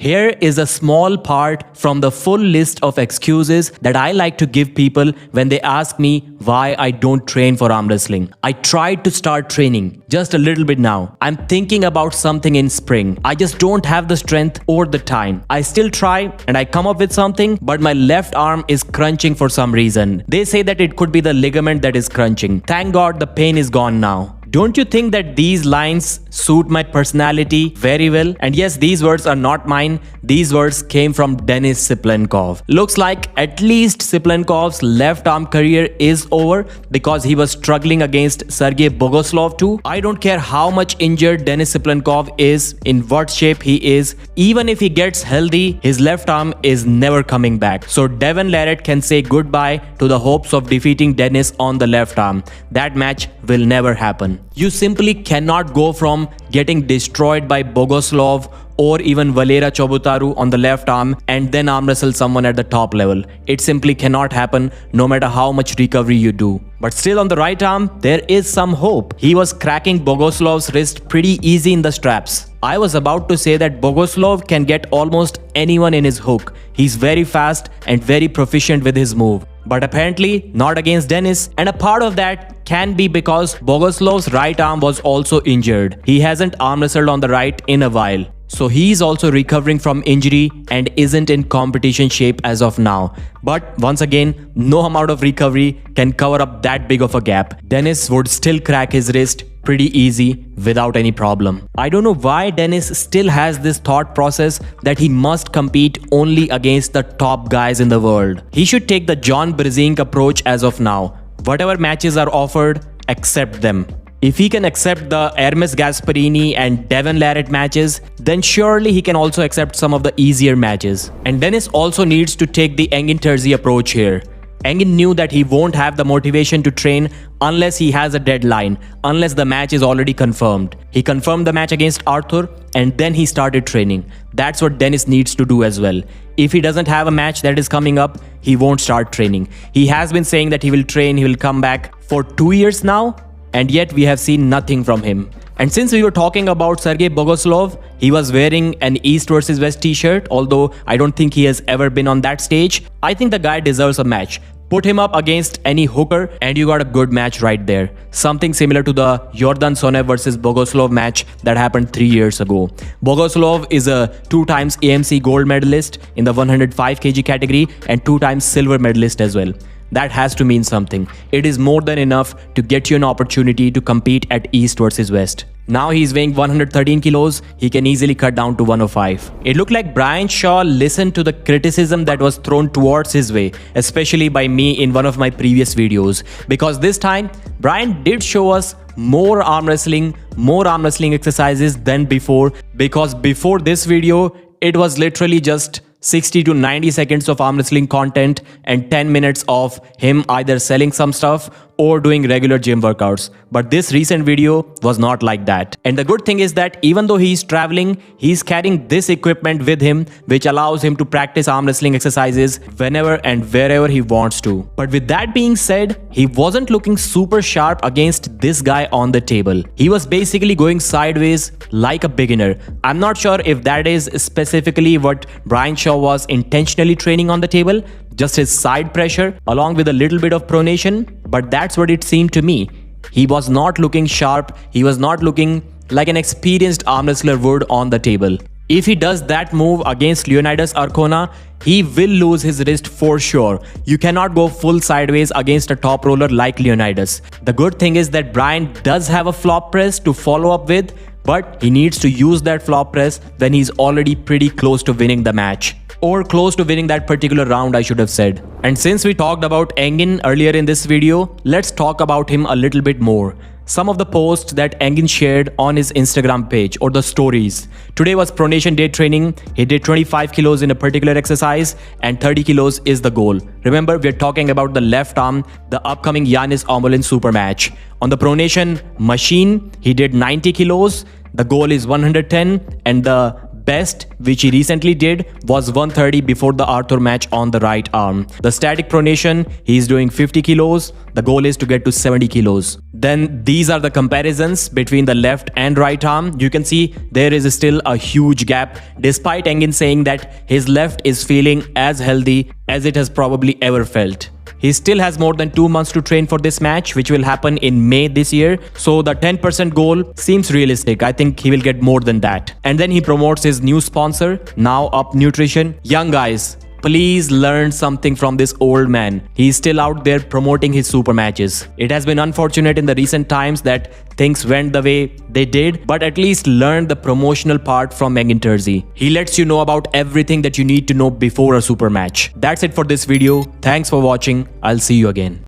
Here is a small part from the full list of excuses that I like to give people when they ask me why I don't train for arm wrestling. I tried to start training just a little bit now. I'm thinking about something in spring. I just don't have the strength or the time. I still try and I come up with something, but my left arm is crunching for some reason. They say that it could be the ligament that is crunching. Thank God the pain is gone now. Don't you think that these lines suit my personality very well? And yes, these words are not mine. These words came from Denis Cyplenkov. Looks like at least Cyplenkov's left arm career is over because he was struggling against Sergey Bogoslov too. I don't care how much injured Denis Cyplenkov is, in what shape he is. Even if he gets healthy, his left arm is never coming back. So Devon Larratt can say goodbye to the hopes of defeating Denis on the left arm. That match will never happen. You simply cannot go from getting destroyed by Bogoslov or even Valera Chobutaru on the left arm and then arm wrestle someone at the top level. It simply cannot happen no matter how much recovery you do. But still on the right arm, there is some hope. He was cracking Bogoslov's wrist pretty easy in the straps. I was about to say that Bogoslov can get almost anyone in his hook. He's very fast and very proficient with his move. But apparently not against Denis, and a part of that can be because Bogoslov's right arm was also injured. He hasn't arm wrestled on the right in a while. So he's also recovering from injury and isn't in competition shape as of now. But once again, no amount of recovery can cover up that big of a gap. Denis would still crack his wrist pretty easy without any problem. I don't know why Denis still has this thought process that he must compete only against the top guys in the world. He should take the John Brzezinski approach as of now. Whatever matches are offered, accept them. If he can accept the Hermes Gasparini and Devon Larratt matches, then surely he can also accept some of the easier matches. And Denis also needs to take the Engin Terzi approach here. Engin knew that he won't have the motivation to train unless he has a deadline, unless the match is already confirmed. He confirmed the match against Arthur and then he started training. That's what Denis needs to do as well. If he doesn't have a match that is coming up, he won't start training. He has been saying that he will train, he will come back for 2 years now, and yet we have seen nothing from him. And since we were talking about Sergey Bogoslov, he was wearing an East vs West t-shirt, although I don't think he has ever been on that stage. I think the guy deserves a match. Put him up against any hooker and you got a good match right there. Something similar to the Yordan Sonev versus Bogoslov match that happened 3 years ago. Bogoslov is a 2 times AMC gold medalist in the 105 kg category and 2 times silver medalist as well. That has to mean something. It is more than enough to get you an opportunity to compete at East versus West. Now he's weighing 113 kilos, he can easily cut down to 105. It looked like Brian Shaw listened to the criticism that was thrown towards his way, especially by me in one of my previous videos. Because this time, Brian did show us more arm wrestling exercises than before. Because before this video, it was literally just 60 to 90 seconds of arm wrestling content and 10 minutes of him either selling some stuff or doing regular gym workouts. But this recent video was not like that. And the good thing is that even though he's traveling, he's carrying this equipment with him, which allows him to practice arm wrestling exercises whenever and wherever he wants to. But with that being said, he wasn't looking super sharp against this guy on the table. He was basically going sideways like a beginner. I'm not sure if that is specifically what Brian Shaw was intentionally training on the table, just his side pressure along with a little bit of pronation, but that's what it seemed to me. He was not looking sharp, he was not looking like an experienced arm wrestler would on the table. If he does that move against Leonidas Arcona, he will lose his wrist for sure. You cannot go full sideways against a top roller like Leonidas. The good thing is that Brian does have a flop press to follow up with, but he needs to use that flop press when he's already pretty close to winning the match. Or close to winning that particular round, I should have said. And since we talked about Engin earlier in this video, let's talk about him a little bit more. Some of the posts that Engin shared on his Instagram page or the stories. Today was pronation day training. He did 25 kilos in a particular exercise and 30 kilos is the goal. Remember, we're talking about the left arm, the upcoming Yanis Omolin super match. On the pronation machine, he did 90 kilos. The goal is 110 and the best which he recently did was 130 before the Arthur match on the right arm. The static pronation, he is doing 50 kilos. The goal is to get to 70 kilos. Then these are the comparisons between the left and right arm. You can see there is still a huge gap, despite Engin saying that his left is feeling as healthy as it has probably ever felt. He still has more than 2 months to train for this match, which will happen in May this year. So the 10% goal seems realistic. I think he will get more than that. And then he promotes his new sponsor, Now Up Nutrition. Young guys, please learn something from this old man. He's still out there promoting his super matches. It has been unfortunate in the recent times that things went the way they did, but at least learn the promotional part from Engin Terzi. He lets you know about everything that you need to know before a super match. That's it for this video. Thanks for watching. I'll see you again.